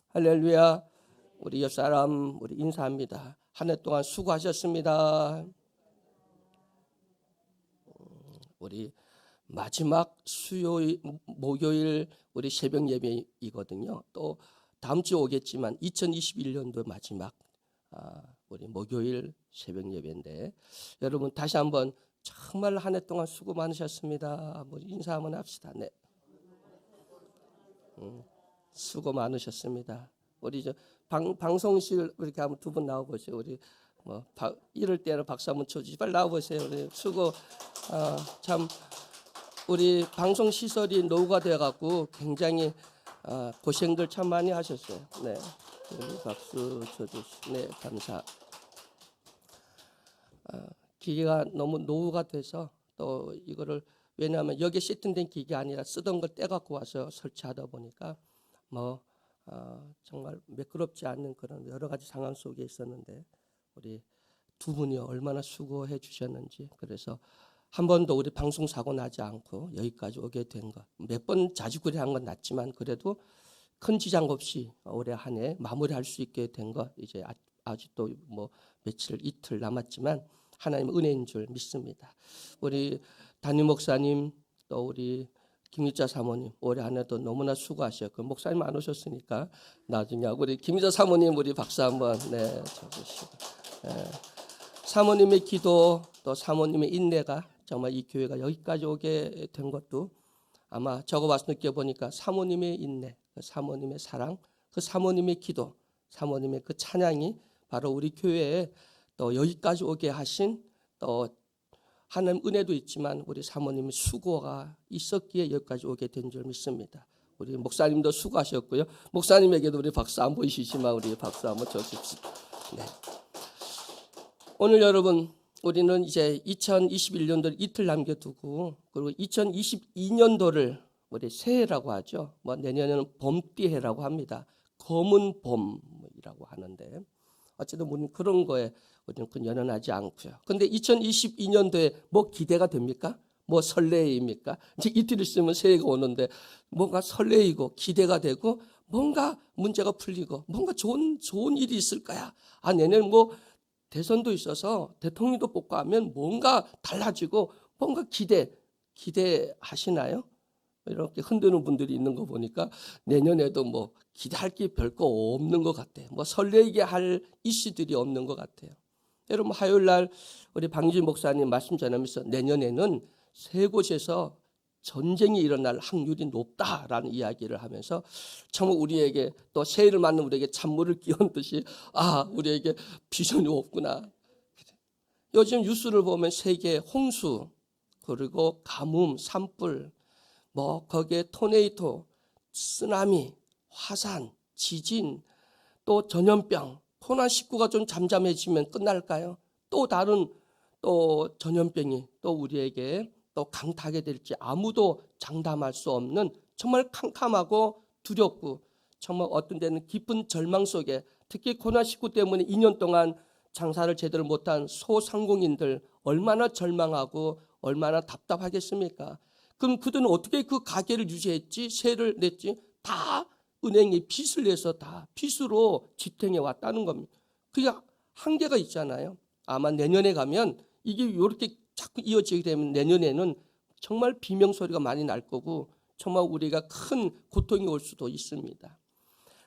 할렐루야. 우리 옆사람 우리 인사합니다. 한 해 동안 수고하셨습니다. 우리 마지막 수요일 목요일 우리 새벽 예배이거든요. 또 다음 주 오겠지만 2021년도 마지막 우리 목요일 새벽 예배인데 여러분 다시 한번 정말 한 해 동안 수고 많으셨습니다. 인사 한번 합시다. 네. 수고 많으셨습니다. 우리 방송실 이렇게 한번 두 분 나와 보세요. 우리 이럴 때는 박수 한번 쳐주시. 빨리 나와 보세요. 우리 수고 참 우리 방송 시설이 노후가 되어 갖고 굉장히 고생들 참 많이 하셨어요. 네. 우리 박수 쳐주시. 네, 감사. 기계가 너무 노후가 돼서 또 이거를 왜냐하면 여기에 세팅된 기계가 아니라 쓰던 걸 떼갖고 와서 설치하다 보니까 정말 매끄럽지 않는 그런 여러 가지 상황 속에 있었는데 우리 두 분이 얼마나 수고해 주셨는지 그래서 한 번도 우리 방송 사고 나지 않고 여기까지 오게 된 것 몇 번 자주구레한 건 났지만 그래도 큰 지장 없이 올해 한 해 마무리할 수 있게 된 것 이제 아직도 며칠 이틀 남았지만 하나님 은혜인 줄 믿습니다. 우리 담임 목사님 또 우리 김유자 사모님 올해 한 해도 너무나 수고하셨고 목사님 안 오셨으니까 나중에 우리 김유자 사모님 우리 박수 한번 쳐주시고 사모님의 기도 또 사모님의 인내가 정말 이 교회가 여기까지 오게 된 것도 아마 적어봐서 느껴보니까 사모님의 인내, 사모님의 사랑, 그 사모님의 기도, 사모님의 그 찬양이 바로 우리 교회에 또 여기까지 오게 하신 또 하나님 은혜도 있지만 우리 사모님의 수고가 있었기에 여기까지 오게 된 줄 믿습니다. 우리 목사님도 수고하셨고요. 목사님에게도 우리 박수 안 보이시지만 우리 박수 한번 쳐줍시다. 네. 오늘 여러분 우리는 이제 2021년도를 이틀 남겨두고 그리고 2022년도를 우리 새해라고 하죠. 내년에는 봄띠해라고 합니다. 검은 봄이라고 하는데 어쨌든 우리는 그런 거에 우리는 연연하지 않고요. 근데 2022년도에 기대가 됩니까? 설레입니까? 이제 이틀 있으면 새해가 오는데 뭔가 설레이고 기대가 되고 뭔가 문제가 풀리고 뭔가 좋은 일이 있을 거야. 내년 대선도 있어서 대통령도 뽑고 하면 뭔가 달라지고 뭔가 기대하시나요? 이렇게 흔드는 분들이 있는 거 보니까 내년에도 기대할 게 별거 없는 것 같아요. 설레게 할 이슈들이 없는 것 같아요. 여러분 화요일 날 우리 방진 목사님 말씀 전하면서 내년에는 세 곳에서 전쟁이 일어날 확률이 높다라는 이야기를 하면서 정말 우리에게 또 새해를 맞는 우리에게 찬물을 끼얹은 듯이 우리에게 비전이 없구나. 요즘 뉴스를 보면 세계 홍수 그리고 가뭄, 산불 거기에 토네이도, 쓰나미, 화산, 지진, 또 전염병, 코로나19가 좀 잠잠해지면 끝날까요? 또 다른 전염병이 또 우리에게 또 강타하게 될지 아무도 장담할 수 없는 정말 캄캄하고 두렵고 정말 어떤 데는 깊은 절망 속에 특히 코로나19 때문에 2년 동안 장사를 제대로 못한 소상공인들 얼마나 절망하고 얼마나 답답하겠습니까? 그럼 그들은 어떻게 그 가게를 유지했지? 세를 냈지? 다 은행에 빚을 내서 다 빚으로 지탱해 왔다는 겁니다. 그게 한계가 있잖아요. 아마 내년에 가면 이게 이렇게 자꾸 이어지게 되면 내년에는 정말 비명소리가 많이 날 거고 정말 우리가 큰 고통이 올 수도 있습니다.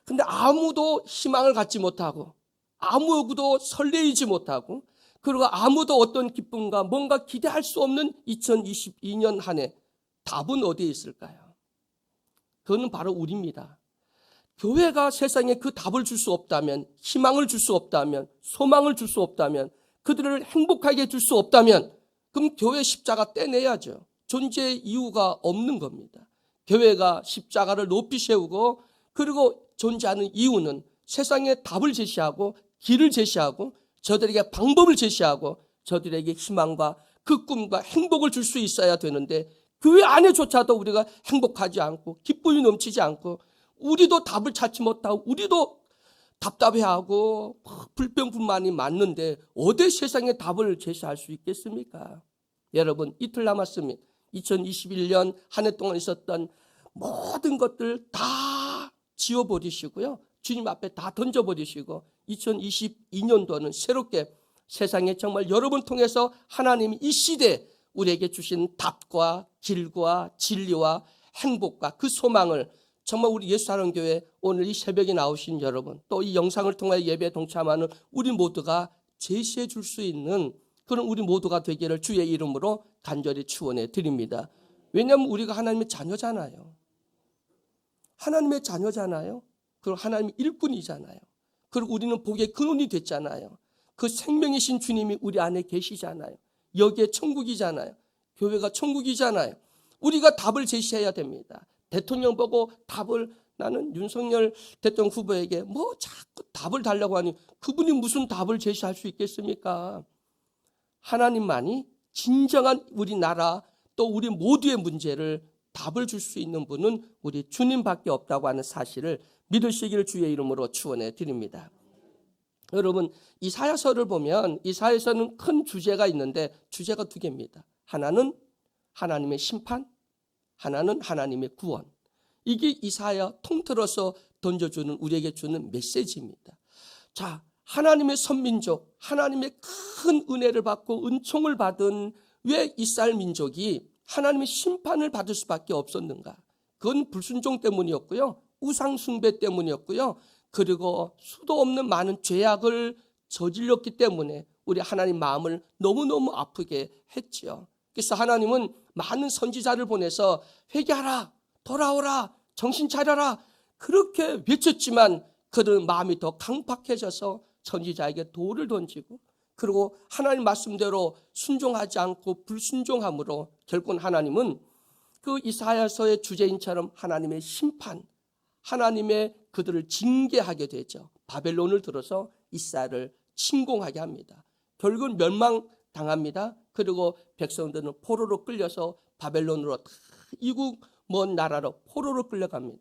근데 아무도 희망을 갖지 못하고 아무도 설레이지 못하고 그리고 아무도 어떤 기쁨과 뭔가 기대할 수 없는 2022년 한 해 답은 어디에 있을까요? 그거는 바로 우리입니다. 교회가 세상에 그 답을 줄 수 없다면, 희망을 줄 수 없다면, 소망을 줄 수 없다면, 그들을 행복하게 해줄 수 없다면 그럼 교회 십자가 떼내야죠. 존재의 이유가 없는 겁니다. 교회가 십자가를 높이 세우고 그리고 존재하는 이유는 세상에 답을 제시하고 길을 제시하고 저들에게 방법을 제시하고 저들에게 희망과 그 꿈과 행복을 줄 수 있어야 되는데 교회 안에조차도 우리가 행복하지 않고 기쁨이 넘치지 않고 우리도 답을 찾지 못하고 우리도 답답해하고 불평불만이 많는데 어디 세상에 답을 제시할 수 있겠습니까? 여러분 이틀 남았습니다. 2021년 한 해 동안 있었던 모든 것들 다 지워버리시고요. 주님 앞에 다 던져버리시고 2022년도는 새롭게 세상에 정말 여러분 통해서 하나님이 이 시대에 우리에게 주신 답과 길과 진리와 행복과 그 소망을 정말 우리 예수사랑교회 오늘 이 새벽에 나오신 여러분, 또 이 영상을 통해 예배에 동참하는 우리 모두가 제시해 줄 수 있는 그런 우리 모두가 되기를 주의 이름으로 간절히 축원해 드립니다. 왜냐하면 우리가 하나님의 자녀잖아요. 하나님의 자녀잖아요. 그리고 하나님의 일꾼이잖아요. 그리고 우리는 복의 근원이 됐잖아요. 그 생명이신 주님이 우리 안에 계시잖아요. 여기에 천국이잖아요. 교회가 천국이잖아요. 우리가 답을 제시해야 됩니다. 대통령 보고 답을, 나는 윤석열 대통령 후보에게 뭐 자꾸 답을 달라고 하니 그분이 무슨 답을 제시할 수 있겠습니까? 하나님만이 진정한 우리나라 또 우리 모두의 문제를 답을 줄 수 있는 분은 우리 주님밖에 없다고 하는 사실을 믿으시기를 주의 이름으로 축원해 드립니다. 여러분, 이사야서를 보면 이사야서는 큰 주제가 있는데 주제가 두 개입니다. 하나는 하나님의 심판, 하나는 하나님의 구원. 이게 이사야 통틀어서 던져주는, 우리에게 주는 메시지입니다. 자, 하나님의 선민족, 하나님의 큰 은혜를 받고 은총을 받은 왜 이스라엘 민족이 하나님의 심판을 받을 수밖에 없었는가? 그건 불순종 때문이었고요, 우상 숭배 때문이었고요, 그리고 수도 없는 많은 죄악을 저질렀기 때문에 우리 하나님 마음을 너무너무 아프게 했지요. 그래서 하나님은 많은 선지자를 보내서 회개하라, 돌아오라, 정신 차려라 그렇게 외쳤지만 그들은 마음이 더 강팍해져서 선지자에게 돌을 던지고, 그리고 하나님 말씀대로 순종하지 않고 불순종함으로 결국은 하나님은 그 이사야서의 주제인처럼 하나님의 심판, 하나님의 그들을 징계하게 되죠. 바벨론을 들어서 이스라엘을 침공하게 합니다. 결국은 멸망당합니다. 그리고 백성들은 포로로 끌려서 바벨론으로 이국 먼 나라로 포로로 끌려갑니다.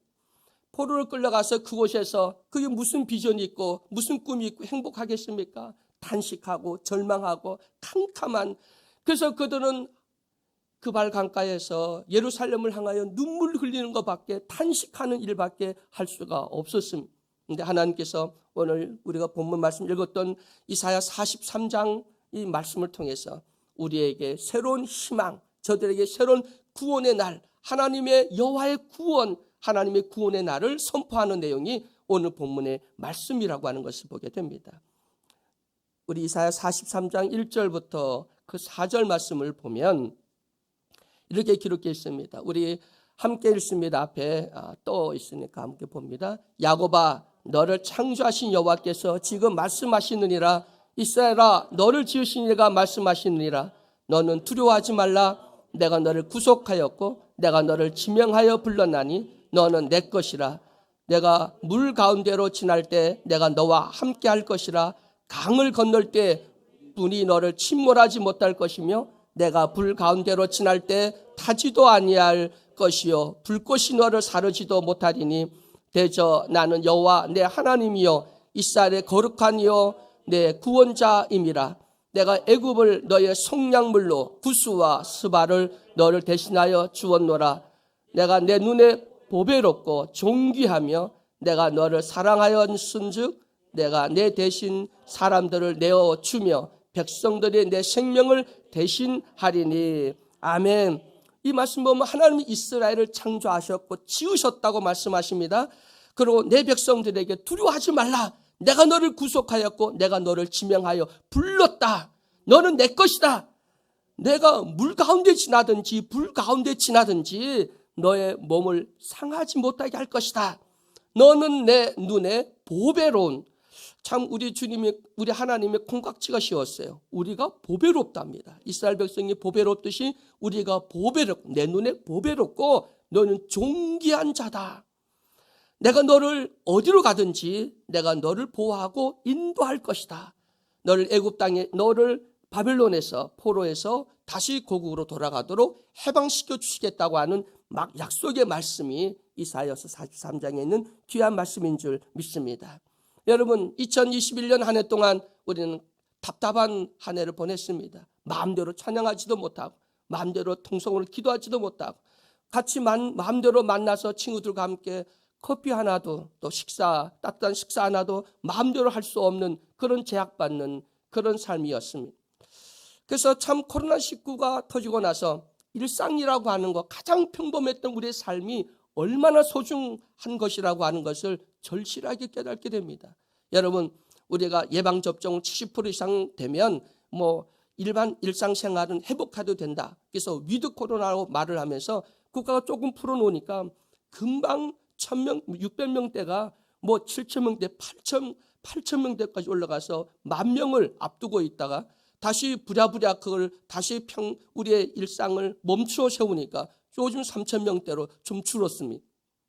포로로 끌려가서 그곳에서 그게 무슨 비전이 있고 무슨 꿈이 있고 행복하겠습니까? 탄식하고 절망하고 캄캄한. 그래서 그들은 그발 강가에서 예루살렘을 향하여 눈물 흘리는 것밖에, 탄식하는 일밖에 할 수가 없었습니다. 그런데 하나님께서 오늘 우리가 본문 말씀 읽었던 이사야 43장 이 말씀을 통해서 우리에게 새로운 희망, 저들에게 새로운 구원의 날, 하나님의 여호와의 구원, 하나님의 구원의 날을 선포하는 내용이 오늘 본문의 말씀이라고 하는 것을 보게 됩니다. 우리 이사야 43장 1절부터 그 4절 말씀을 보면 이렇게 기록되어 있습니다. 우리 함께 읽습니다. 앞에 또 있으니까 함께 봅니다. 야곱아, 너를 창조하신 여호와께서 지금 말씀하시느니라. 이스라엘아, 너를 지으신 이가 말씀하시느니라. 너는 두려워하지 말라. 내가 너를 구속하였고 내가 너를 지명하여 불렀나니 너는 내 것이라. 내가 물 가운데로 지날 때 내가 너와 함께 할 것이라. 강을 건널 때 분이 너를 침몰하지 못할 것이며 내가 불 가운데로 지날 때 타지도 아니할 것이요 불꽃이 너를 사르지도 못하리니 대저 나는 여호와 내 하나님이요 이스라엘의 거룩한 이요 내 구원자임이라. 내가 애굽을 너의 속량물로 구스와 스바를 너를 대신하여 주었노라. 내가 내 눈에 보배롭고 존귀하며 내가 너를 사랑하였은즉 내가 내 대신 사람들을 내어주며 백성들이 내 생명을 대신하리니. 아멘. 이 말씀 보면 하나님이 이스라엘을 창조하셨고 지으셨다고 말씀하십니다. 그리고 내 백성들에게 두려워하지 말라. 내가 너를 구속하였고 내가 너를 지명하여 불렀다. 너는 내 것이다. 내가 물 가운데 지나든지 불 가운데 지나든지 너의 몸을 상하지 못하게 할 것이다. 너는 내 눈에 보배로운. 참 우리 주님이, 우리 하나님의 콩깍지가 씌웠어요. 우리가 보배롭답니다. 이스라엘 백성이 보배롭듯이 우리가 보배롭고 내 눈에 보배롭고 너는 존귀한 자다. 내가 너를 어디로 가든지 내가 너를 보호하고 인도할 것이다. 너를 애굽 땅에, 너를 바벨론에서 포로에서 다시 고국으로 돌아가도록 해방시켜 주시겠다고 하는 막 약속의 말씀이 이사야서 43장에 있는 귀한 말씀인 줄 믿습니다. 여러분, 2021년 한 해 동안 우리는 답답한 한 해를 보냈습니다. 마음대로 찬양하지도 못하고 마음대로 통성으로 기도하지도 못하고 같이 마음대로 만나서 친구들과 함께 커피 하나도 또 따뜻한 식사 하나도 마음대로 할 수 없는 그런 제약받는 그런 삶이었습니다. 그래서 참 코로나19가 터지고 나서 일상이라고 하는 것, 가장 평범했던 우리의 삶이 얼마나 소중한 것이라고 하는 것을 절실하게 깨닫게 됩니다. 여러분, 우리가 예방접종 70% 이상 되면 일반 일상생활은 회복해도 된다. 그래서 위드 코로나라고 말을 하면서 국가가 조금 풀어놓으니까 금방 1000명, 600명대가 7,000명대, 8,000명대까지 올라가서 10,000명을 앞두고 있다가 다시 부랴부랴 그걸 다시 우리의 일상을 멈추어 세우니까 요즘 3,000명대로 좀 줄었습니다.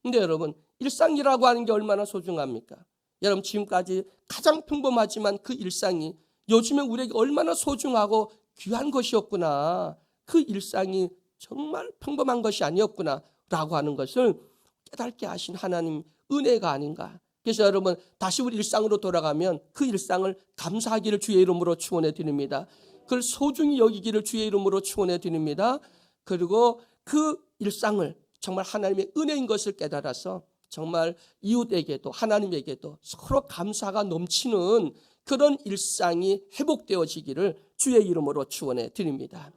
근데 여러분, 일상이라고 하는 게 얼마나 소중합니까? 여러분, 지금까지 가장 평범하지만 그 일상이 요즘에 우리에게 얼마나 소중하고 귀한 것이었구나. 그 일상이 정말 평범한 것이 아니었구나 라고 하는 것을 깨닫게 하신 하나님 은혜가 아닌가. 그래서 여러분, 다시 우리 일상으로 돌아가면 그 일상을 감사하기를 주의 이름으로 축원해 드립니다. 그걸 소중히 여기기를 주의 이름으로 축원해 드립니다. 그리고 그 일상을 정말 하나님의 은혜인 것을 깨달아서 정말 이웃에게도 하나님에게도 서로 감사가 넘치는 그런 일상이 회복되어지기를 주의 이름으로 축원해 드립니다.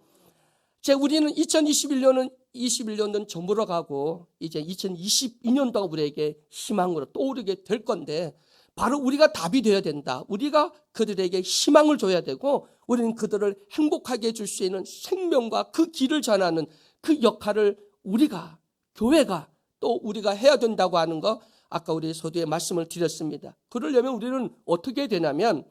우리는 2021년은 저물어 가고 이제 2022년도가 우리에게 희망으로 떠오르게 될 건데, 바로 우리가 답이 되어야 된다. 우리가 그들에게 희망을 줘야 되고, 우리는 그들을 행복하게 해줄 수 있는 생명과 그 길을 전하는 그 역할을 우리가, 교회가 또 우리가 해야 된다고 하는 거, 아까 우리 서두에 말씀을 드렸습니다. 그러려면 우리는 어떻게 되냐면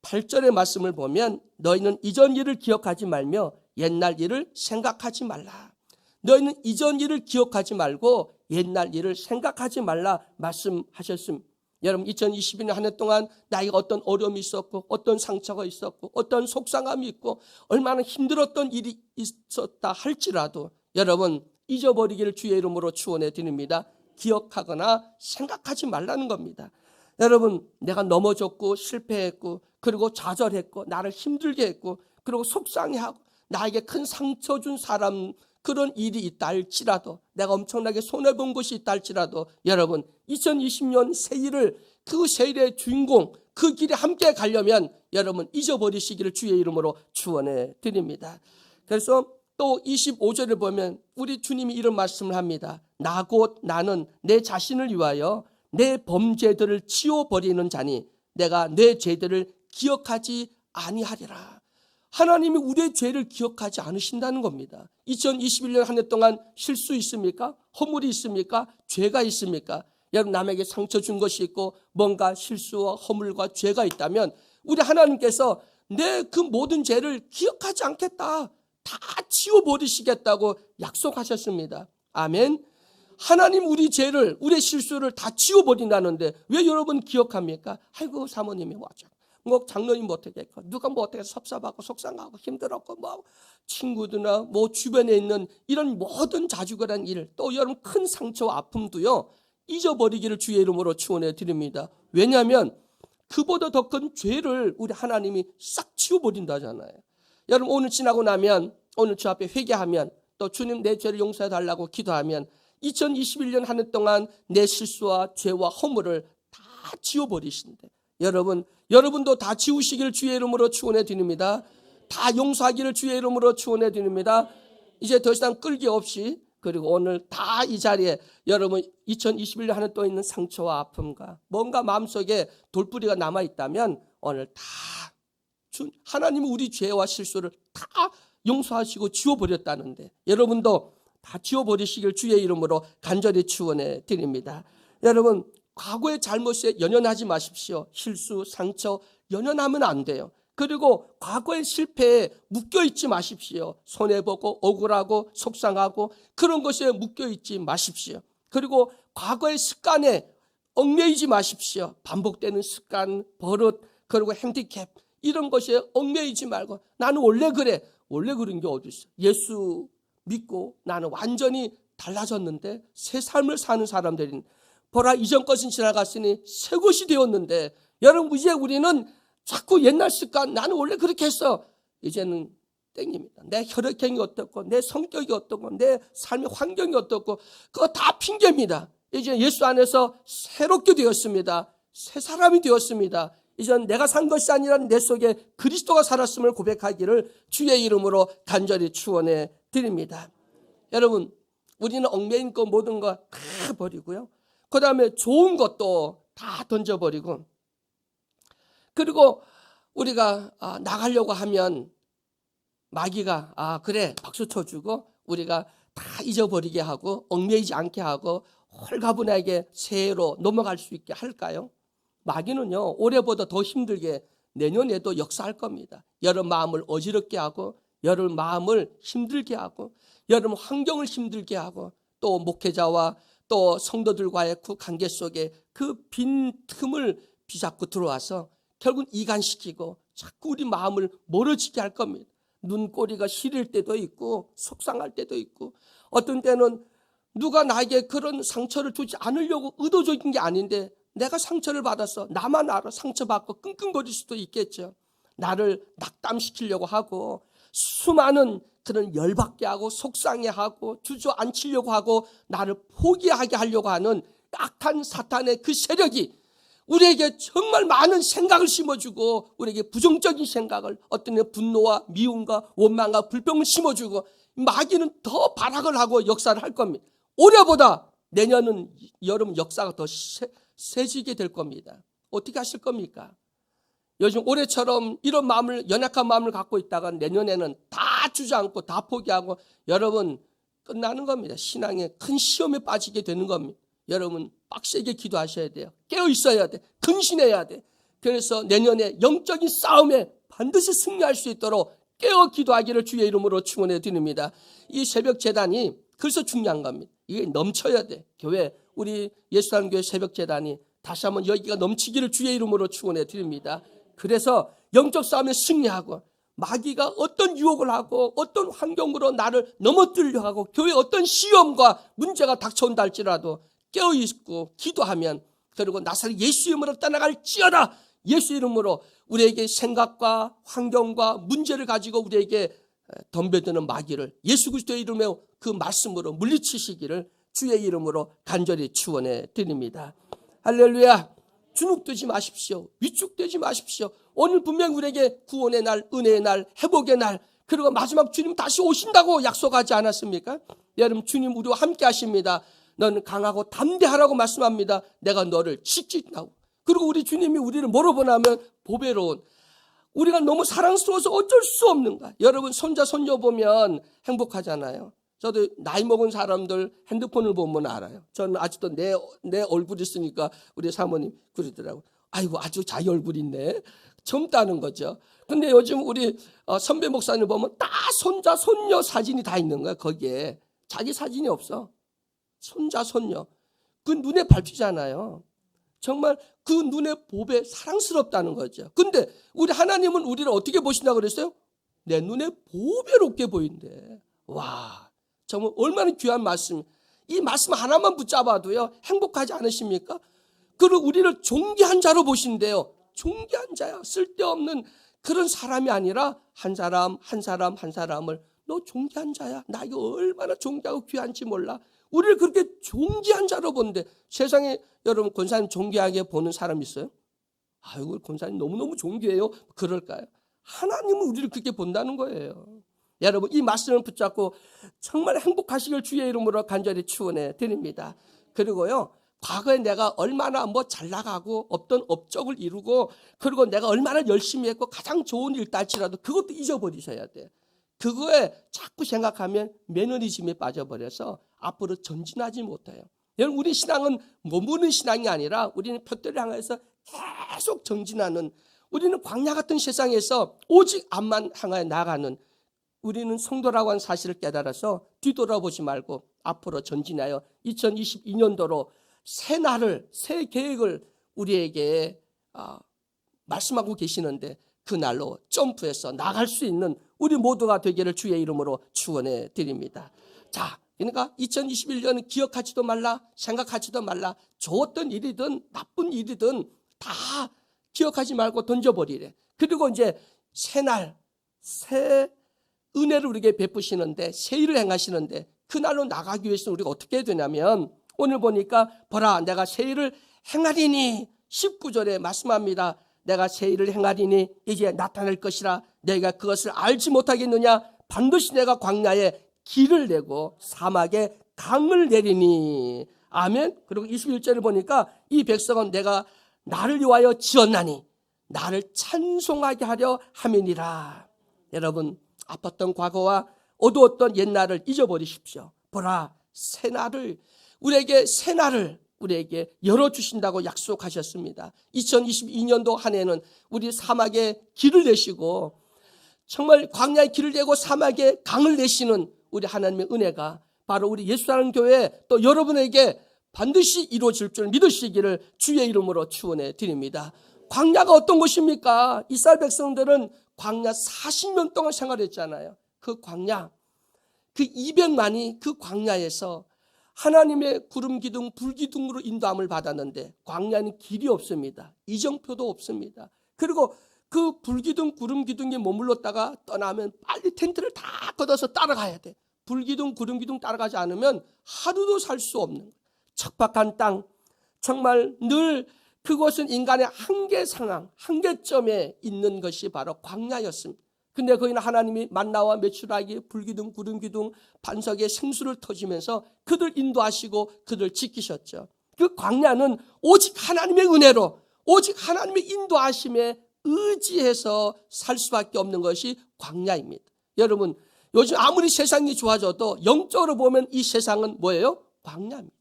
18절의 말씀을 보면, 너희는 이전 일을 기억하지 말며 옛날 일을 생각하지 말라. 너희는 이전 일을 기억하지 말고 옛날 일을 생각하지 말라 말씀하셨습니다. 여러분, 2022년 한 해 동안 나에게 어떤 어려움이 있었고, 어떤 상처가 있었고, 어떤 속상함이 있고, 얼마나 힘들었던 일이 있었다 할지라도 여러분, 잊어버리기를 주의 이름으로 축원해 드립니다. 기억하거나 생각하지 말라는 겁니다. 여러분, 내가 넘어졌고 실패했고 그리고 좌절했고 나를 힘들게 했고 그리고 속상해하고 나에게 큰 상처 준 사람, 그런 일이 있다 할지라도, 내가 엄청나게 손해본 것이 있다 할지라도 여러분, 2020년 새일을, 그 새일의 주인공, 그 길에 함께 가려면 여러분 잊어버리시기를 주의 이름으로 축원해 드립니다. 그래서 또 25절을 보면 우리 주님이 이런 말씀을 합니다. 나 곧 나는 내 자신을 위하여 내 범죄들을 지워버리는 자니 내가 내 죄들을 기억하지 아니하리라. 하나님이 우리의 죄를 기억하지 않으신다는 겁니다. 2021년 한 해 동안 실수 있습니까? 허물이 있습니까? 죄가 있습니까? 여러분, 남에게 상처 준 것이 있고 뭔가 실수와 허물과 죄가 있다면 우리 하나님께서 내 그 모든 죄를 기억하지 않겠다, 다 지워버리시겠다고 약속하셨습니다. 아멘. 하나님 우리 죄를, 우리의 실수를 다 지워버린다는데 왜 여러분 기억합니까? 아이고, 사모님이 와죠. 장로님 어떻게 했고, 누가 어떻게 섭섭하고 속상하고 힘들었고, 친구들이나 주변에 있는 이런 모든 자주거란 일, 또 여러분 큰 상처와 아픔도요 잊어버리기를 주의 이름으로 축원해 드립니다. 왜냐하면 그보다 더 큰 죄를 우리 하나님이 싹 지워버린다잖아요. 여러분, 오늘 지나고 나면, 오늘 주 앞에 회개하면, 또 주님 내 죄를 용서해 달라고 기도하면 2021년 한 해 동안 내 실수와 죄와 허물을 다 지워버리신대. 여러분도 다 지우시기를 주의 이름으로 축원해 드립니다. 다 용서하기를 주의 이름으로 축원해 드립니다. 이제 더 이상 끌기 없이, 그리고 오늘 다 이 자리에 여러분 2021년 한 해 또 있는 상처와 아픔과 뭔가 마음속에 돌뿌리가 남아있다면 오늘 다 하나님은 우리 죄와 실수를 다 용서하시고 지워버렸다는데 여러분도 다 지워버리시길 주의 이름으로 간절히 축원해 드립니다. 여러분, 과거의 잘못에 연연하지 마십시오. 실수, 상처 연연하면 안 돼요. 그리고 과거의 실패에 묶여있지 마십시오. 손해보고 억울하고 속상하고 그런 것에 묶여있지 마십시오. 그리고 과거의 습관에 얽매이지 마십시오. 반복되는 습관, 버릇, 그리고 핸디캡, 이런 것에 얽매이지 말고, 나는 원래 그래. 원래 그런 게 어디 있어. 예수 믿고 나는 완전히 달라졌는데 새 삶을 사는 사람들인, 보라 이전 것은 지나갔으니 새 것이 되었는데, 여러분 이제 우리는 자꾸 옛날 습관, 나는 원래 그렇게 했어. 이제는 땡깁니다. 내 혈액형이 어떻고 내 성격이 어떻고 내 삶의 환경이 어떻고 그거 다 핑계입니다. 이제 예수 안에서 새롭게 되었습니다. 새 사람이 되었습니다. 이젠 내가 산 것이 아니라 내 속에 그리스도가 살았음을 고백하기를 주의 이름으로 간절히 축원해 드립니다. 여러분, 우리는 얽매인 것 모든 거 다 버리고요. 그 다음에 좋은 것도 다 던져버리고, 그리고 우리가 나가려고 하면 마귀가 그래 박수 쳐주고 우리가 다 잊어버리게 하고 얽매이지 않게 하고 홀가분하게 새해로 넘어갈 수 있게 할까요? 마귀는요, 올해보다 더 힘들게 내년에도 역사할 겁니다. 여러분 마음을 어지럽게 하고 여러분 마음을 힘들게 하고 여러분 환경을 힘들게 하고 또 목회자와 또 성도들과의 그 관계 속에 그 빈 틈을 비잡고 들어와서 결국 이간시키고 자꾸 우리 마음을 멀어지게 할 겁니다. 눈꼬리가 시릴 때도 있고 속상할 때도 있고, 어떤 때는 누가 나에게 그런 상처를 주지 않으려고 의도적인 게 아닌데 내가 상처를 받아서 나만 알아 상처받고 끙끙거릴 수도 있겠죠. 나를 낙담시키려고 하고 수많은 그런 열받게 하고 속상해하고 주저앉히려고 하고 나를 포기하게 하려고 하는 악한 사탄의 그 세력이 우리에게 정말 많은 생각을 심어주고 우리에게 부정적인 생각을, 어떤 때 분노와 미움과 원망과 불평을 심어주고, 마귀는 더 발악을 하고 역사를 할 겁니다. 올해보다 내년은 여러분 역사가 더 세지게 될 겁니다. 어떻게 하실 겁니까? 요즘 올해처럼 이런 마음을, 연약한 마음을 갖고 있다가 내년에는 다 주저앉고 다 포기하고 여러분 끝나는 겁니다. 신앙의 큰 시험에 빠지게 되는 겁니다. 여러분 빡세게 기도하셔야 돼요. 깨어 있어야 돼. 근신해야 돼. 그래서 내년에 영적인 싸움에 반드시 승리할 수 있도록 깨어 기도하기를 주의 이름으로 축원해 드립니다. 이 새벽 제단이 그래서 중요한 겁니다. 이게 넘쳐야 돼. 교회, 우리 예수하는 교회 새벽 제단이 다시 한번 여기가 넘치기를 주의 이름으로 축원해 드립니다. 그래서 영적 싸움에 승리하고 마귀가 어떤 유혹을 하고 어떤 환경으로 나를 넘어뜨리려고 하고 교회에 어떤 시험과 문제가 닥쳐온다 할지라도 깨어있고 기도하면, 그리고 나사렛 예수 이름으로 떠나갈지어다, 예수 이름으로 우리에게 생각과 환경과 문제를 가지고 우리에게 덤벼드는 마귀를 예수 그리스도의 이름의 그 말씀으로 물리치시기를 주의 이름으로 간절히 축원해 드립니다. 할렐루야. 주눅들지 마십시오. 위축되지 마십시오. 오늘 분명 우리에게 구원의 날, 은혜의 날, 회복의 날, 그리고 마지막 주님 다시 오신다고 약속하지 않았습니까? 여러분, 주님 우리와 함께 하십니다. 너는 강하고 담대하라고 말씀합니다. 내가 너를 지킨다고. 그리고 우리 주님이 우리를 뭐로 보냐면 보배로운, 우리가 너무 사랑스러워서 어쩔 수 없는가. 여러분 손자 손녀 보면 행복하잖아요. 저도 나이 먹은 사람들 핸드폰을 보면 알아요. 저는 아직도 내 얼굴 있으니까 우리 사모님 그러더라고요. 아이고 아주 자기 얼굴 있네. 젊다는 거죠. 근데 요즘 우리 선배 목사님 보면 다 손자 손녀 사진이 다 있는 거야. 거기에 자기 사진이 없어. 손자 손녀 그 눈에 밟히잖아요. 정말 그 눈의 보배 사랑스럽다는 거죠. 근데 우리 하나님은 우리를 어떻게 보신다고 그랬어요? 내 눈에 보배롭게 보인대. 와, 정말 얼마나 귀한 말씀. 이 말씀 하나만 붙잡아도요 행복하지 않으십니까? 그리고 우리를 존귀한 자로 보신대요. 존귀한 자야. 쓸데없는 그런 사람이 아니라 한 사람 한 사람 한 사람을 너 존귀한 자야. 나 이거 얼마나 존귀하고 귀한지 몰라. 우리를 그렇게 존귀한 자로 보는데, 세상에 여러분 권사님 존귀하게 보는 사람 있어요? 아이고 권사님 너무너무 존귀해요. 그럴까요? 하나님은 우리를 그렇게 본다는 거예요. 여러분 이 말씀을 붙잡고 정말 행복하시길 주의 이름으로 간절히 축원해 드립니다. 그리고요, 과거에 내가 얼마나 잘 나가고 어떤 업적을 이루고 그리고 내가 얼마나 열심히 했고 가장 좋은 일 딸지라도 그것도 잊어버리셔야 돼. 그거에 자꾸 생각하면 매너리즘에 빠져버려서 앞으로 전진하지 못해요. 여러분 우리 신앙은 머무는 신앙이 아니라 우리는 표대를 향해서 계속 전진하는, 우리는 광야 같은 세상에서 오직 앞만 향하여 나가는, 우리는 성도라고 하는 사실을 깨달아서 뒤돌아보지 말고 앞으로 전진하여 2022년도로 새 날을, 새 계획을 우리에게 말씀하고 계시는데 그 날로 점프해서 나갈 수 있는 우리 모두가 되기를 주의 이름으로 축원해 드립니다. 자, 그러니까 2021년은 기억하지도 말라, 생각하지도 말라. 좋았던 일이든 나쁜 일이든 다 기억하지 말고 던져버리래. 그리고 이제 새 날, 새 은혜를 우리에게 베푸시는데, 새 일을 행하시는데, 그날로 나가기 위해서는 우리가 어떻게 해야 되냐면, 오늘 보니까 보라 내가 새 일을 행하리니 19절에 말씀합니다. 내가 새 일을 행하리니 이제 나타날 것이라. 내가 그것을 알지 못하겠느냐. 반드시 내가 광야에 길을 내고 사막에 강을 내리니. 아멘. 그리고 21절을 보니까 이 백성은 내가 나를 위하여 지었나니 나를 찬송하게 하려 함이니라. 여러분, 아팠던 과거와 어두웠던 옛날을 잊어버리십시오. 보라, 새날을 우리에게 새날을 우리에게 열어주신다고 약속하셨습니다. 2022년도 한 해는 우리 사막에 길을 내시고 정말 광야에 길을 내고 사막에 강을 내시는 우리 하나님의 은혜가 바로 우리 예수라는 교회 또 여러분에게 반드시 이루어질 줄 믿으시기를 주의 이름으로 축원해 드립니다. 광야가 어떤 곳입니까? 이스라엘 백성들은 광야 40년 동안 생활했잖아요. 그 광야, 그 200만이 그 광야에서 하나님의 구름 기둥, 불 기둥으로 인도함을 받았는데 광야는 길이 없습니다. 이정표도 없습니다. 그리고 그 불 기둥, 구름 기둥에 머물렀다가 떠나면 빨리 텐트를 다 걷어서 따라가야 돼. 불 기둥, 구름 기둥 따라가지 않으면 하루도 살 수 없는 척박한 땅, 정말 늘 그곳은 인간의 한계 상황, 한계점에 있는 것이 바로 광야였습니다. 근데 거기는 하나님이 만나와 메추라기, 불기둥, 구름기둥, 반석에 생수를 터지면서 그들 인도하시고 그들 지키셨죠. 그 광야는 오직 하나님의 은혜로, 오직 하나님의 인도하심에 의지해서 살 수밖에 없는 것이 광야입니다. 여러분, 요즘 아무리 세상이 좋아져도 영적으로 보면 이 세상은 뭐예요? 광야입니다.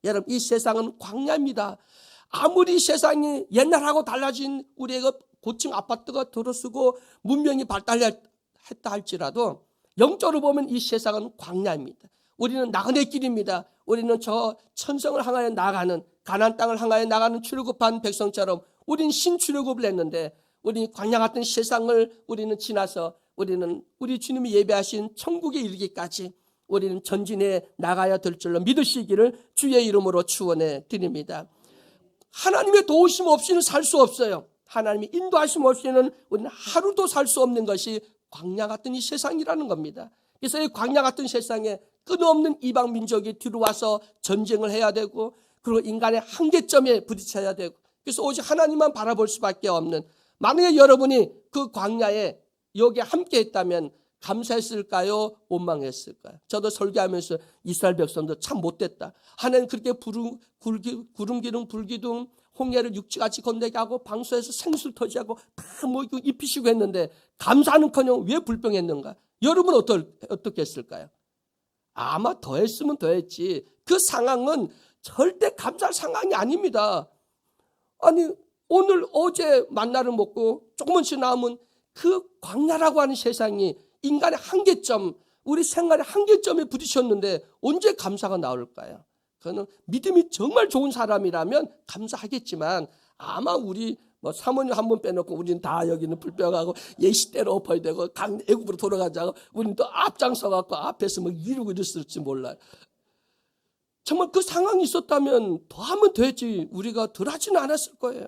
여러분, 이 세상은 광야입니다. 아무리 세상이 옛날하고 달라진 우리가 고층 아파트가 들어서고 문명이 발달했다 할지라도 영적으로 보면 이 세상은 광야입니다. 우리는 나그네 길입니다. 우리는 저 천성을 향하여 나가는, 가나안 땅을 향하여 나가는 출애굽한 백성처럼 우리는 신출애굽을 했는데, 우리 광야 같은 세상을 우리는 지나서 우리는 우리 주님이 예배하신 천국에 이르기까지 우리는 전진해 나가야 될 줄로 믿으시기를 주의 이름으로 축원해 드립니다. 하나님의 도우심 없이는 살 수 없어요. 하나님의 인도하심 없이는 우리는 하루도 살 수 없는 것이 광야 같은 이 세상이라는 겁니다. 그래서 이 광야 같은 세상에 끊임없는 이방 민족이 들어와서 전쟁을 해야 되고, 그리고 인간의 한계점에 부딪혀야 되고, 그래서 오직 하나님만 바라볼 수밖에 없는, 만약에 여러분이 그 광야에 여기에 함께 했다면 감사했을까요? 원망했을까요? 저도 설교하면서 이스라엘 백성도 참 못됐다. 하나님 그렇게 구름기둥, 불기둥, 홍해를 육지같이 건너게 하고 방수해서 생수를 터지게 하고 다 뭐 입히시고 했는데 감사는커녕 왜 불평했는가? 여러분 어떻게 했을까요? 아마 더 했으면 더 했지. 그 상황은 절대 감사할 상황이 아닙니다. 아니 오늘 어제 만나를 먹고 조금만 지나면 그 광야라고 하는 세상이 인간의 한계점, 우리 생활의 한계점에 부딪혔는데 언제 감사가 나올까요? 그거는 믿음이 정말 좋은 사람이라면 감사하겠지만 아마 우리 뭐 사모님 한 번 빼놓고 우리는 다 여기는 불평하고 예시대로 엎어야 되고 애굽으로 돌아가자고 우리는 또 앞장서 갖고 앞에서 뭐 이러고 이랬을지 몰라요. 정말 그 상황이 있었다면 더 하면 되지 우리가 덜 하지는 않았을 거예요.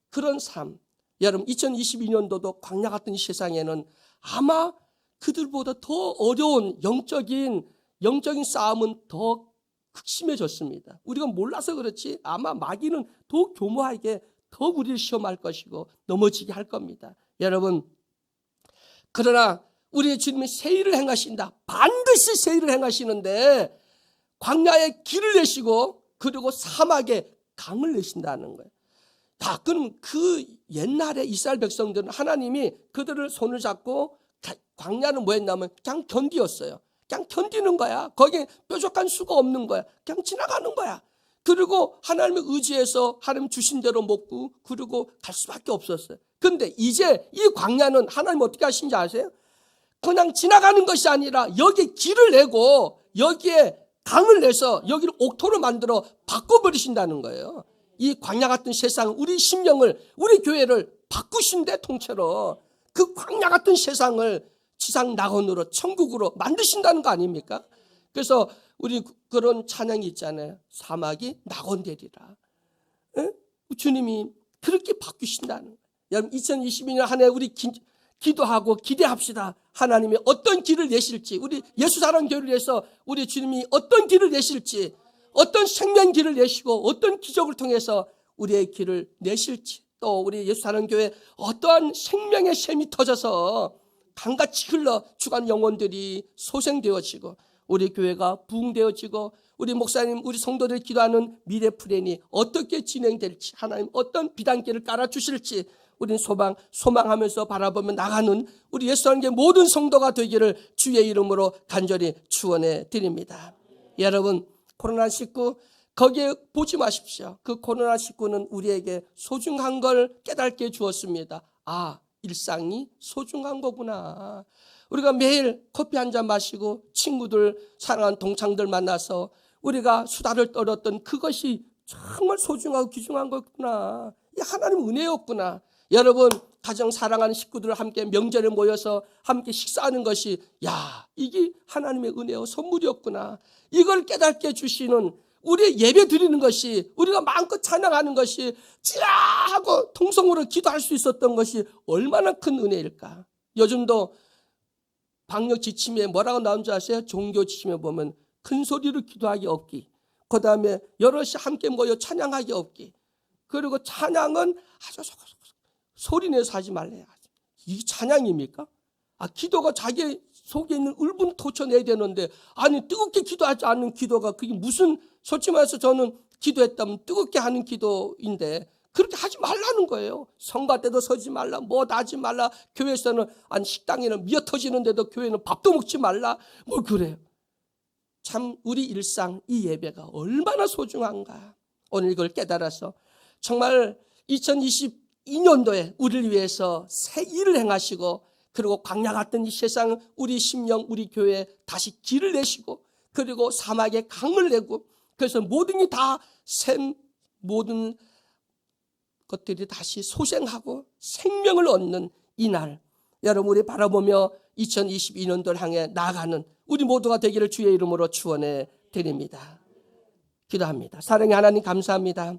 그런 삶. 여러분 2022년도도 광야 같은 세상에는 아마 그들보다 더 어려운 영적인 싸움은 더 극심해졌습니다. 우리가 몰라서 그렇지 아마 마귀는 더 교묘하게 더 우리를 시험할 것이고 넘어지게 할 겁니다. 여러분, 그러나 우리의 주님이 새 일을 행하신다. 반드시 새 일을 행하시는데 광야에 길을 내시고 그리고 사막에 강을 내신다는 거예요. 그럼 그 옛날에 이스라엘 백성들은 하나님이 그들을 손을 잡고 광야는 뭐 했냐면 그냥 견디었어요. 그냥 견디는 거야. 거기에 뾰족한 수가 없는 거야. 그냥 지나가는 거야. 그리고 하나님의 의지해서 하나님 주신 대로 먹고 그리고 갈 수밖에 없었어요. 그런데 이제 이 광야는 하나님 어떻게 하신지 아세요? 그냥 지나가는 것이 아니라 여기에 길을 내고 여기에 강을 내서 여기를 옥토로 만들어 바꿔버리신다는 거예요. 이 광야 같은 세상, 우리 심령을, 우리 교회를 바꾸신대 통째로. 그 광야 같은 세상을 지상 낙원으로 천국으로 만드신다는 거 아닙니까? 그래서 우리 그런 찬양이 있잖아요. 사막이 낙원 되리라. 주님이 그렇게 바꾸신다는 거예요. 여러분 2022년 한 해 우리 기도하고 기대합시다. 하나님이 어떤 길을 내실지, 우리 예수사랑교회를 위해서 우리 주님이 어떤 길을 내실지, 어떤 생명 길을 내시고 어떤 기적을 통해서 우리의 길을 내실지, 또 우리 예수사랑교회 어떠한 생명의 샘이 터져서 강같이 흘러 죽은 영혼들이 소생되어지고 우리 교회가 부흥되어지고 우리 목사님, 우리 성도들이 기도하는 미래 플랜이 어떻게 진행될지, 하나님 어떤 비단길을 깔아주실지 우리는 소망하면서 바라보며 나가는 우리 예수님의 모든 성도가 되기를 주의 이름으로 간절히 축원해 드립니다. 여러분, 코로나19 거기에 보지 마십시오. 그 코로나19는 우리에게 소중한 걸 깨닫게 주었습니다. 아, 일상이 소중한 거구나. 우리가 매일 커피 한 잔 마시고 친구들, 사랑하는 동창들 만나서 우리가 수다를 떨었던 그것이 정말 소중하고 귀중한 거구나. 이 하나님 은혜였구나. 여러분, 가정 사랑하는 식구들 함께 명절에 모여서 함께 식사하는 것이, 야, 이게 하나님의 은혜요 선물이었구나. 이걸 깨닫게 해주시는, 우리 예배 드리는 것이, 우리가 마음껏 찬양하는 것이, 찌라하고 통성으로 기도할 수 있었던 것이 얼마나 큰 은혜일까. 요즘도 방역 지침에 뭐라고 나온 줄 아세요? 종교 지침에 보면 큰 소리로 기도하기 없기, 그 다음에 여럿이 함께 모여 찬양하기 없기, 그리고 찬양은 아주 소리 내서 하지 말래요. 이게 찬양입니까? 아, 기도가 자기 속에 있는 울분 토쳐내야 되는데, 아니 뜨겁게 기도하지 않는 기도가 그게 무슨, 솔직히 말해서 저는 기도했다면 뜨겁게 하는 기도인데 그렇게 하지 말라는 거예요. 성가 때도 서지 말라, 뭐 하지 말라, 교회에서는 아니 식당에는 미어 터지는데도 교회는 밥도 먹지 말라, 뭐 그래요. 참 우리 일상 이 예배가 얼마나 소중한가. 오늘 이걸 깨달아서 정말 2022년도에 우리를 위해서 새 일을 행하시고, 그리고 광야 같은 이 세상 우리 심령 우리 교회에 다시 길을 내시고, 그리고 사막에 강을 내고, 그래서 모든 게 다 모든 것들이 다시 소생하고 생명을 얻는 이날, 여러분 우리 바라보며 2022년도를 향해 나아가는 우리 모두가 되기를 주의 이름으로 축원해 드립니다. 기도합니다. 사랑의 하나님, 감사합니다.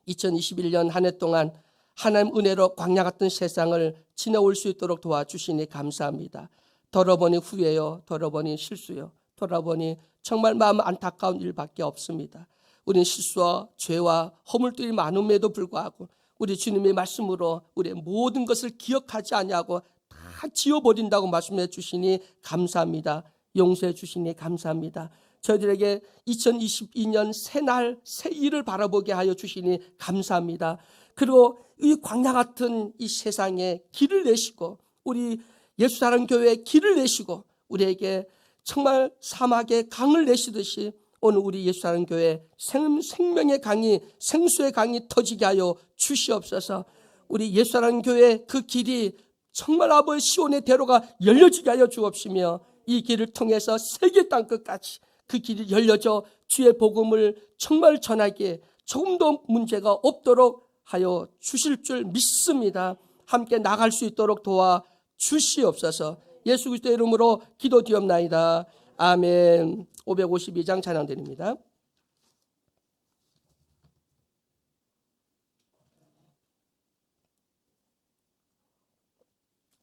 2021년 한 해 동안 하나님 은혜로 광야 같은 세상을 지내올 수 있도록 도와주시니 감사합니다. 돌아보니 후회요, 돌아보니 실수요, 돌아보니 정말 마음 안타까운 일밖에 없습니다. 우리는 실수와 죄와 허물들이 많음에도 불구하고 우리 주님의 말씀으로 우리의 모든 것을 기억하지 아니하고 다 지워버린다고 말씀해 주시니 감사합니다. 용서해 주시니 감사합니다. 저희들에게 2022년 새날 새 일을 바라보게 하여 주시니 감사합니다. 그리고 이 광야 같은 이 세상에 길을 내시고, 우리 예수사랑교회에 길을 내시고, 우리에게 정말 사막에 강을 내시듯이 오늘 우리 예수사랑교회 생명의 강이, 생수의 강이 터지게 하여 주시옵소서. 우리 예수사랑교회 그 길이 정말 아버지 시온의 대로가 열려지게 하여 주옵시며, 이 길을 통해서 세계 땅끝까지 그 길이 열려져 주의 복음을 정말 전하기에 조금도 문제가 없도록 하여 주실 줄 믿습니다. 함께 나갈 수 있도록 도와 주시옵소서. 예수 그리스도의 이름으로 기도드리옵나이다. 아멘. 552장 찬양드립니다.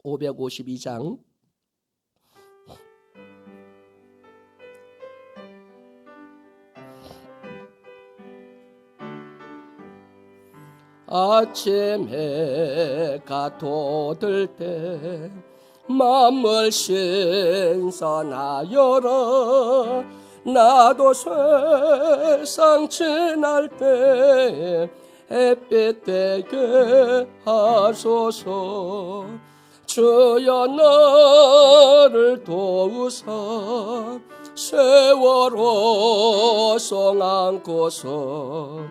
552장. 아침 해가 돋을 때 마음을 신선하여라. 나도 세상 지날 때 햇빛 되게 하소서. 주여 나를 도우사 세월호 송 안고서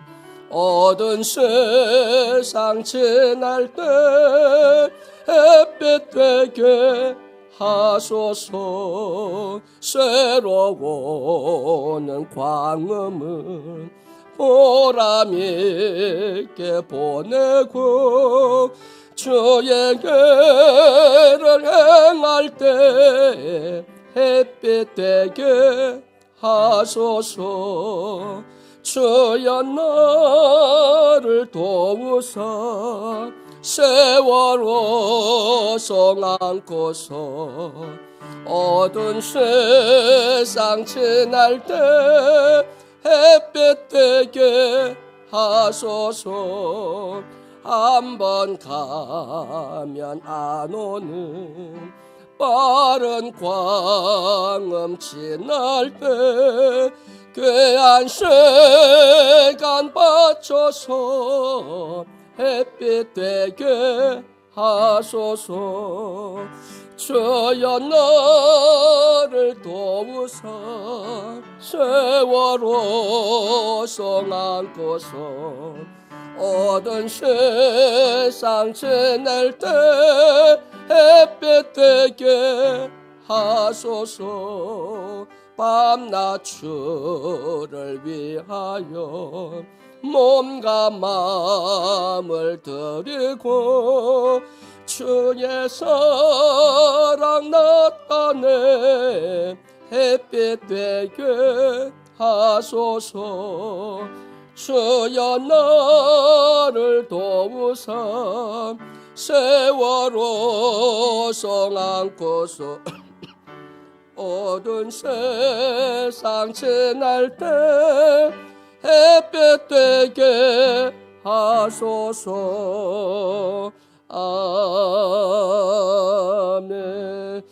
어두운 세상 지날 때 햇빛 되게 하소서. 새로워오는 광음을 보람있게 보내고 주의 길을 행할 때 햇빛 되게 하소서. 주여 나를 도우사 세월호 송 안고서 어두운 세상 지날 때 햇볕 되게 하소서. 한번 가면 안 오는 빠른 광음 지날 때 귀한 시간 바쳐서 햇빛 되게 하소서. 주여 나를 도우사 세월호 송 안고서 어두운 세상 지낼 때 햇빛 되게 하소서. 밤낮 주를 위하여 몸과 마음을 드리고 주의 사랑 나타내 햇빛 되게 하소서. 주여 나를 도우사 세월호 송 안고서 어두운 세상 지날 때 햇빛 되게 하소서. 아멘.